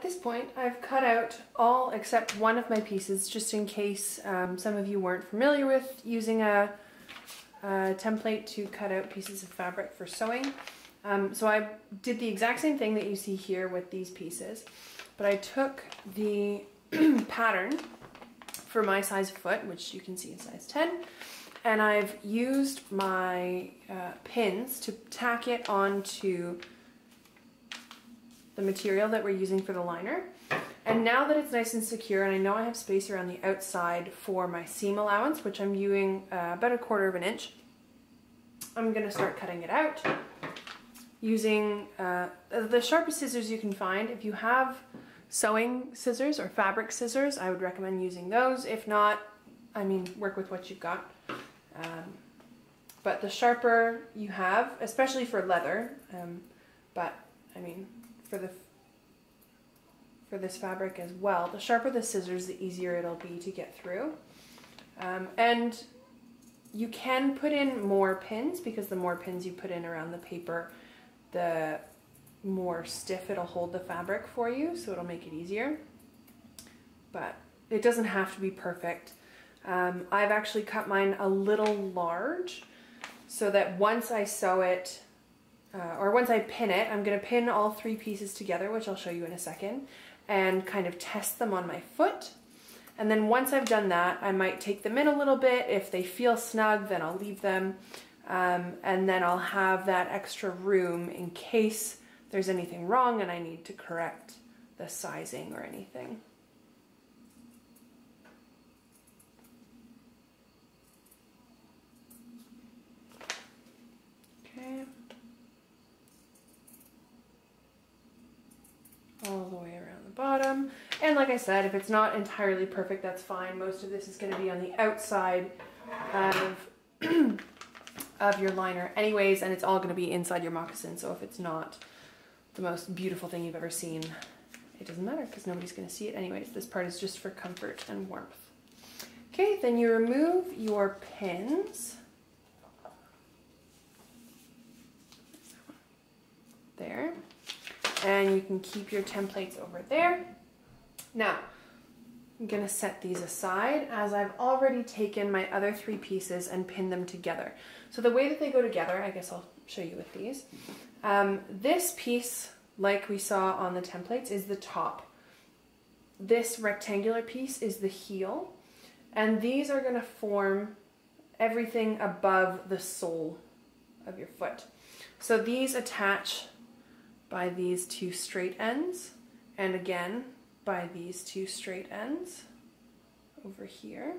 this point, I've cut out all except one of my pieces, just in case some of you weren't familiar with using a template to cut out pieces of fabric for sewing. So I did the exact same thing that you see here with these pieces, but I took the pattern for my size of foot, which you can see is size 10, and I've used my pins to tack it onto the material that we're using for the liner. And now that it's nice and secure, and I know I have space around the outside for my seam allowance, which I'm using about 1/4 inch, I'm going to start cutting it out using the sharpest scissors you can find. If you have sewing scissors or fabric scissors, I would recommend using those. If not, I mean, work with what you've got. But the sharper you have, especially for leather, but I mean, for this fabric as well, the sharper the scissors, the easier it'll be to get through. And you can put in more pins, because the more pins you put in around the paper, the more stiff it'll hold the fabric for you, so it'll make it easier. But it doesn't have to be perfect. I've actually cut mine a little large so that once I sew it, or once I pin it, I'm going to pin all 3 pieces together, which I'll show you in a second, and kind of test them on my foot. And then once I've done that, I might take them in a little bit. If they feel snug, then I'll leave them. And then I'll have that extra room in case there's anything wrong and I need to correct the sizing or anything. Okay. All the way around the bottom. And like I said, if it's not entirely perfect, that's fine. Most of this is going to be on the outside of your liner anyways, and it's all going to be inside your moccasin. So if it's not the most beautiful thing you've ever seen, it doesn't matter, because nobody's going to see it anyways. This part is just for comfort and warmth. Okay, then you remove your pins. There. And you can keep your templates over there. Now, I'm going to set these aside, as I've already taken my other 3 pieces and pinned them together. So the way that they go together, I guess I'll show you with these. This piece, like we saw on the templates, is the top. This rectangular piece is the heel. And these are going to form everything above the sole of your foot. So these attach by these 2 straight ends, and again by these 2 straight ends over here.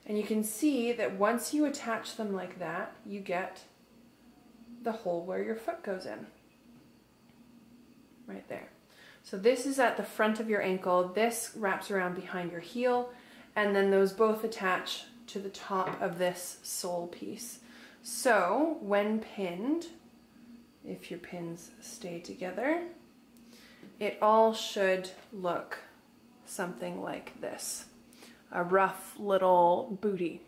And you can see that once you attach them like that, you get the hole where your foot goes in. Right there. So this is at the front of your ankle, this wraps around behind your heel, and then those both attach to the top of this sole piece. So when pinned, if your pins stay together, it all should look something like this. A rough little booty.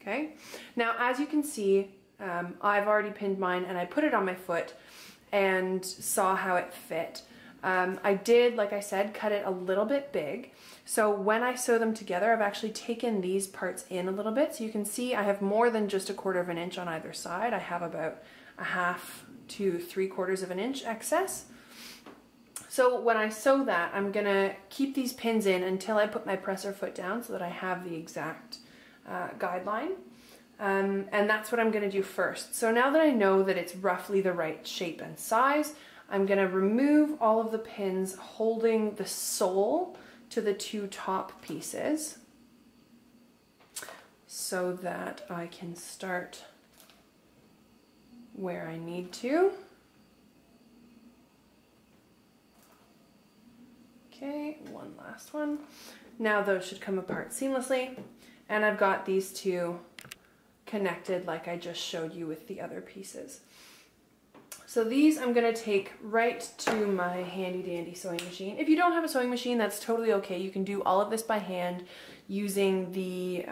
Okay? Now, as you can see, I've already pinned mine and I put it on my foot and saw how it fit. I did, like I said, cut it a little bit big. So when I sew them together, I've actually taken these parts in a little bit. So you can see I have more than just 1/4 inch on either side. I have about 1/2 to 3/4 inch excess. So when I sew that, I'm gonna keep these pins in until I put my presser foot down so that I have the exact guideline. And that's what I'm gonna do first. So now that I know that it's roughly the right shape and size, I'm gonna remove all of the pins holding the sole to the 2 top pieces so that I can start where I need to. Okay, one last one. Now those should come apart seamlessly, and I've got these 2 connected like I just showed you with the other pieces. So these I'm going to take right to my handy dandy sewing machine. If you don't have a sewing machine, that's totally okay. You can do all of this by hand using the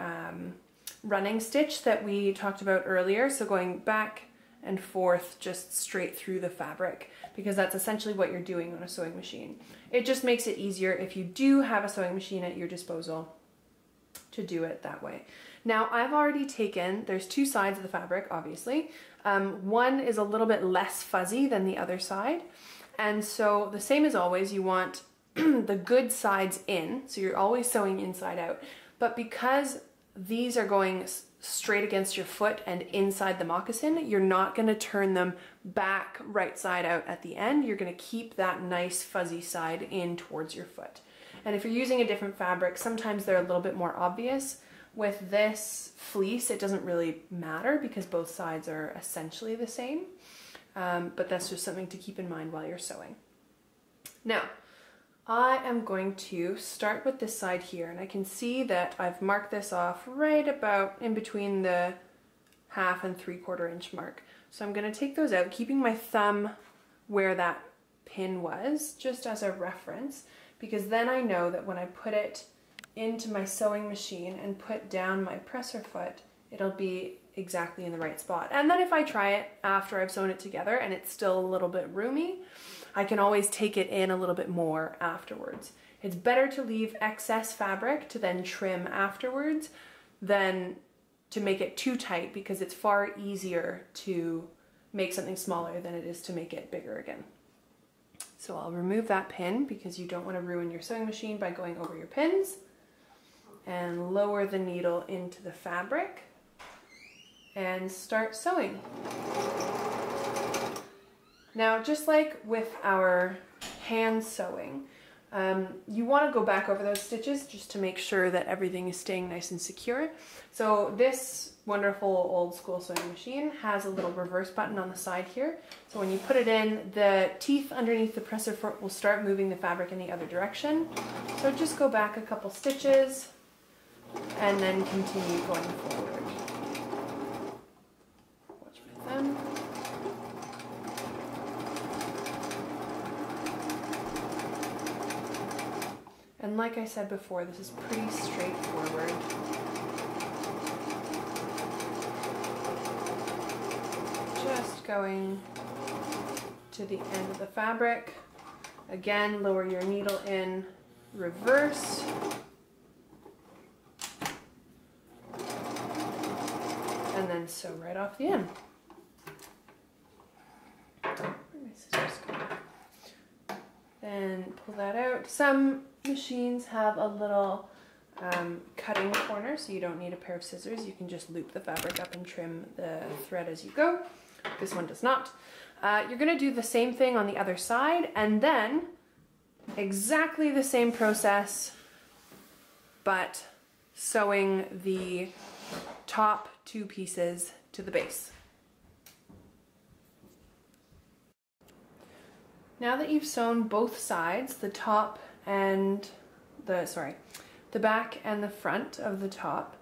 running stitch that we talked about earlier. So going back and forth just straight through the fabric, because that's essentially what you're doing on a sewing machine. It just makes it easier if you do have a sewing machine at your disposal to do it that way. Now I've already taken, there's two sides of the fabric, obviously. One is a little bit less fuzzy than the other side. And so the same as always, you want the good sides in, so you're always sewing inside out. But because these are going straight against your foot and inside the moccasin, you're not going to turn them back right side out at the end. You're going to keep that nice fuzzy side in towards your foot. And if you're using a different fabric, sometimes they're a little bit more obvious. With this fleece, it doesn't really matter because both sides are essentially the same. But that's just something to keep in mind while you're sewing. Now, I am going to start with this side here, and I can see that I've marked this off right about in between the 1/2 and 3/4 inch mark. So I'm going to take those out, keeping my thumb where that pin was, just as a reference, because then I know that when I put it into my sewing machine and put down my presser foot, it'll be exactly in the right spot. And then if I try it after I've sewn it together and it's still a little bit roomy, I can always take it in a little bit more afterwards. It's better to leave excess fabric to then trim afterwards than to make it too tight, because it's far easier to make something smaller than it is to make it bigger again. So I'll remove that pin because you don't want to ruin your sewing machine by going over your pins, and lower the needle into the fabric and start sewing. Now, just like with our hand sewing, you want to go back over those stitches just to make sure that everything is staying nice and secure. So this wonderful old school sewing machine has a little reverse button on the side here. So when you put it in, the teeth underneath the presser foot will start moving the fabric in the other direction. So just go back a couple stitches and then continue going forward. Watch my thumb. And like I said before, this is pretty straightforward. Just going to the end of the fabric. Again, lower your needle in reverse. And then sew right off the end. Where my scissors go? Then pull that out. Some machines have a little cutting corner, so you don't need a pair of scissors. You can just loop the fabric up and trim the thread as you go. This one does not. You're going to do the same thing on the other side, and then exactly the same process, but sewing the top two pieces to the base. Now that you've sewn both sides, the top and the back and the front of the top,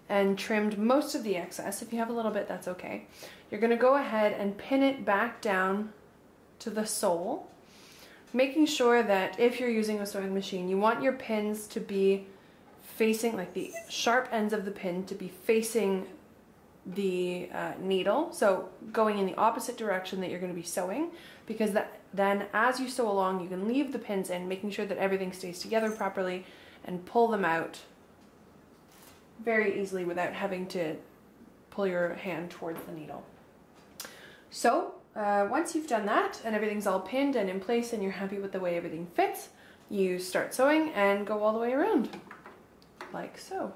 and trimmed most of the excess, if you have a little bit, that's okay. You're going to go ahead and pin it back down to the sole, making sure that if you're using a sewing machine, you want your pins to be facing, like the sharp ends of the pin to be facing the needle, so going in the opposite direction that you're going to be sewing, because then as you sew along, you can leave the pins in, making sure that everything stays together properly, and pull them out very easily without having to pull your hand towards the needle. So once you've done that and everything's all pinned and in place and you're happy with the way everything fits, you start sewing and go all the way around, like so.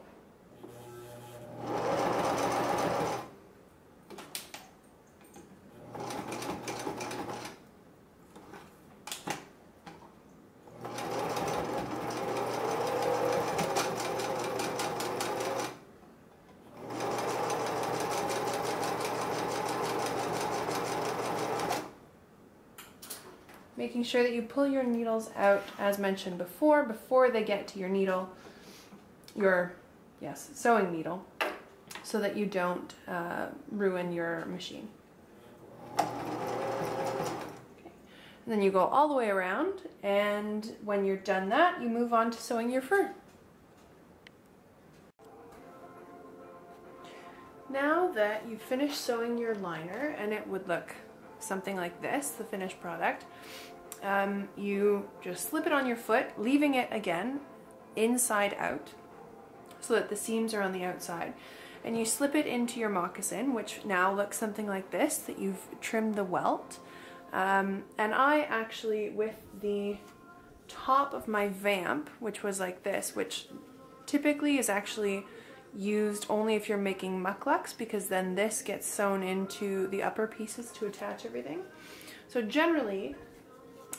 Making sure that you pull your needles out, as mentioned before they get to your needle, your sewing needle, so that you don't ruin your machine. Okay. And then you go all the way around, and when you're done that, you move on to sewing your fur. Now that you've finished sewing your liner, and it would look something like this, the finished product, you just slip it on your foot, leaving it again inside out so that the seams are on the outside. And you slip it into your moccasin, which now looks something like this, that you've trimmed the welt. And I actually, with the top of my vamp, which was like this, which typically is actually used only if you're making mucklucks, because then this gets sewn into the upper pieces to attach everything. So generally,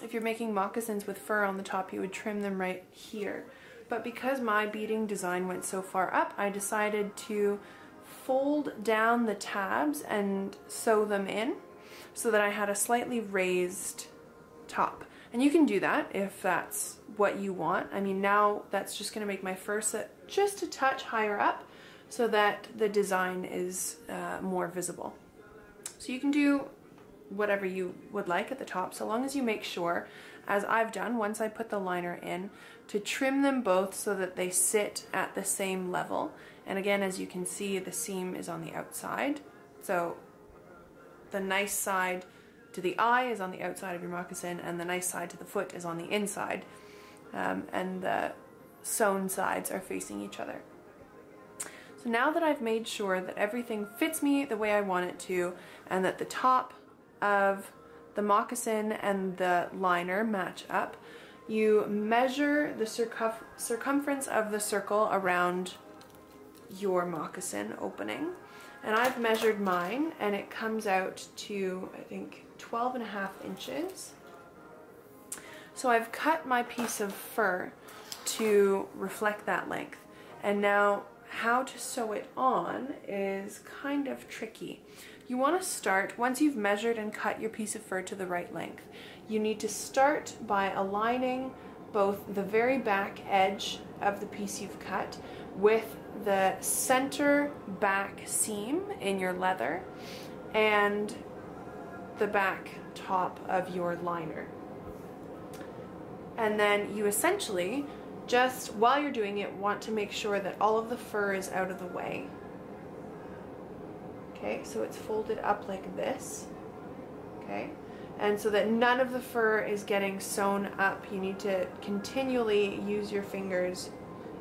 if you're making moccasins with fur on the top, you would trim them right here. But because my beading design went so far up, I decided to fold down the tabs and sew them in so that I had a slightly raised top. And you can do that if that's what you want. I mean, now that's just going to make my fur sit just a touch higher up so that the design is more visible. So you can do whatever you would like at the top, so long as you make sure, as I've done once I put the liner in, to trim them both so that they sit at the same level. And again, as you can see, the seam is on the outside, so the nice side to the eye is on the outside of your moccasin, and the nice side to the foot is on the inside, and the sewn sides are facing each other. So now that I've made sure that everything fits me the way I want it to, and that the top of the moccasin and the liner match up, you measure the circumference of the circle around your moccasin opening. And I've measured mine, and it comes out to, I think, 12.5 inches. So I've cut my piece of fur to reflect that length. And now how to sew it on is kind of tricky. You want to start, once you've measured and cut your piece of fur to the right length, you need to start by aligning both the very back edge of the piece you've cut with the center back seam in your leather and the back top of your liner. And then you essentially, just while you're doing it, want to make sure that all of the fur is out of the way. Okay, so it's folded up like this. Okay, and so that none of the fur is getting sewn up, you need to continually use your fingers.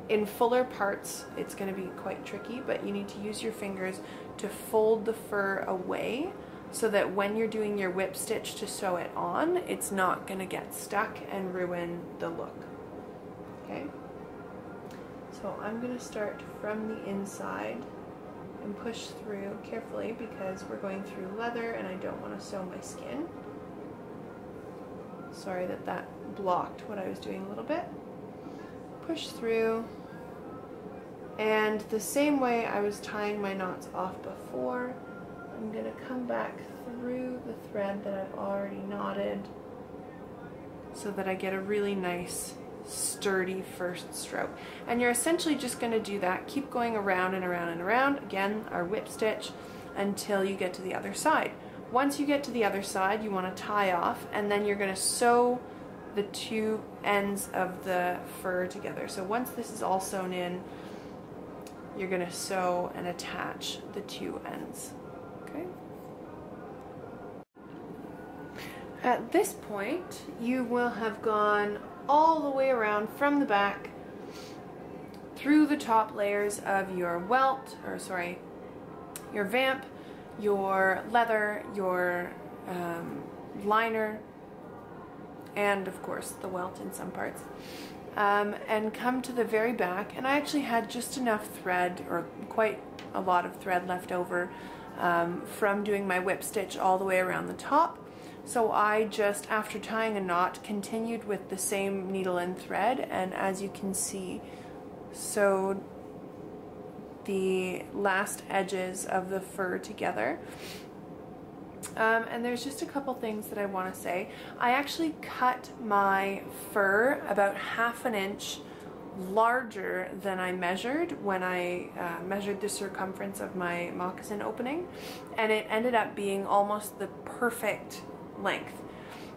In fuller parts, it's going to be quite tricky, but you need to use your fingers to fold the fur away so that when you're doing your whip stitch to sew it on, it's not going to get stuck and ruin the look. Okay, so I'm going to start from the inside and push through carefully because we're going through leather and I don't want to sew my skin. Sorry that that blocked what I was doing a little bit. Push through, and the same way I was tying my knots off before, I'm going to come back through the thread that I've already knotted so that I get a really nice sturdy first stroke. And you're essentially just going to do that, keep going around and around and around, again our whip stitch, until you get to the other side. Once you get to the other side, you want to tie off, and then you're going to sew the two ends of the fur together. So once this is all sewn in, you're going to sew and attach the two ends. Okay. At this point, you will have gone all the way around from the back through the top layers of your welt, or sorry, your vamp, your leather, your liner, and of course the welt in some parts, and come to the very back. And I actually had just enough thread, or quite a lot of thread left over from doing my whip stitch all the way around the top. So I just, after tying a knot, continued with the same needle and thread, and as you can see, sewed the last edges of the fur together. And there's just a couple things that I want to say. I actually cut my fur about 1/2 inch larger than I measured when I measured the circumference of my moccasin opening, and it ended up being almost the perfect length.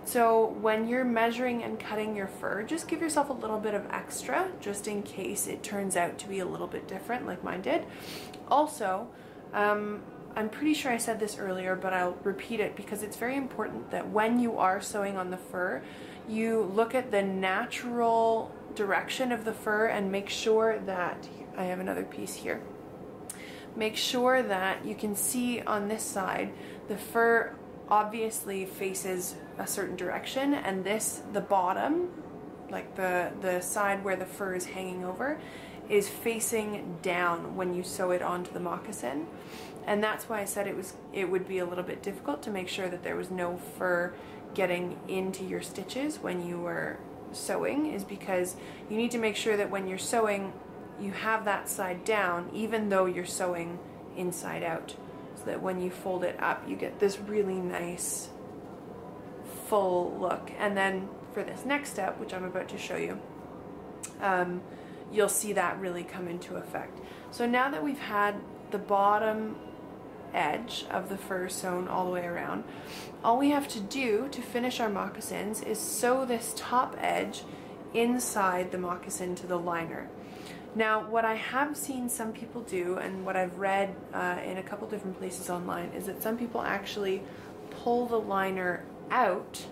So when you're measuring and cutting your fur, just give yourself a little bit of extra just in case it turns out to be a little bit different like mine did. Also, I'm pretty sure I said this earlier, but I'll repeat it because it's very important that when you are sewing on the fur, you look at the natural direction of the fur and make sure that, I have another piece here, make sure that you can see on this side, the fur obviously faces a certain direction, and this, the bottom, like the side where the fur is hanging over, is facing down when you sew it onto the moccasin. And that's why I said it would be a little bit difficult to make sure that there was no fur getting into your stitches when you were sewing, is because you need to make sure that when you're sewing you have that side down even though you're sewing inside out, so that when you fold it up you get this really nice full look. And then for this next step, which I'm about to show you, you'll see that really come into effect. So now that we've had the bottom edge of the fur sewn all the way around, all we have to do to finish our moccasins is sew this top edge inside the moccasin to the liner. Now, what I have seen some people do, and what I've read in a couple different places online, is that some people actually pull the liner out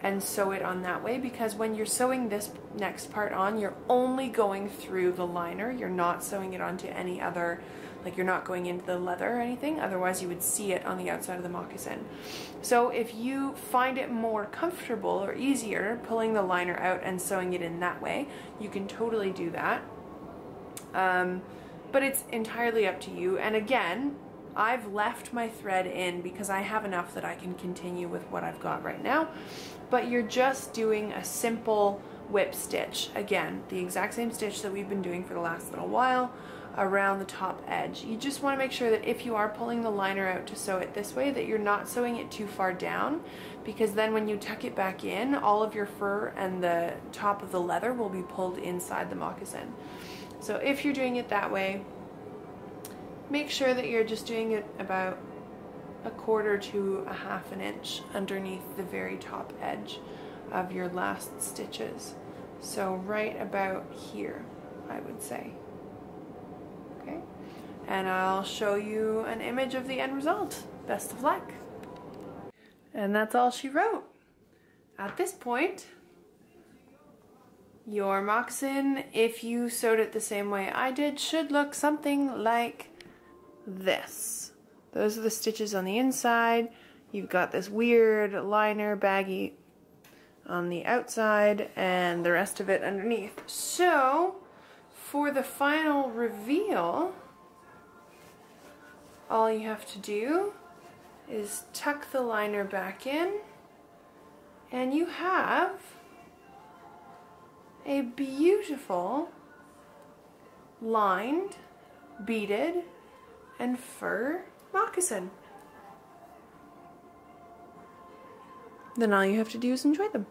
and sew it on that way, because when you're sewing this next part on, you're only going through the liner. You're not sewing it onto any other, like you're not going into the leather or anything, otherwise you would see it on the outside of the moccasin. So if you find it more comfortable or easier pulling the liner out and sewing it in that way, you can totally do that. But it's entirely up to you. And again, I've left my thread in because I have enough that I can continue with what I've got right now. But you're just doing a simple whip stitch. Again, the exact same stitch that we've been doing for the last little while around the top edge. You just want to make sure that if you are pulling the liner out to sew it this way, that you're not sewing it too far down, because then when you tuck it back in, all of your fur and the top of the leather will be pulled inside the moccasin. So if you're doing it that way, make sure that you're just doing it about 1/4 to 1/2 inch underneath the very top edge of your last stitches. So right about here, I would say. Okay, and I'll show you an image of the end result. Best of luck. And that's all she wrote. At this point, your moccasin, if you sewed it the same way I did, should look something like this. Those are the stitches on the inside. You've got this weird liner baggy on the outside and the rest of it underneath. So for the final reveal, all you have to do is tuck the liner back in, and you have a beautiful lined, beaded, and fur moccasin. Then all you have to do is enjoy them.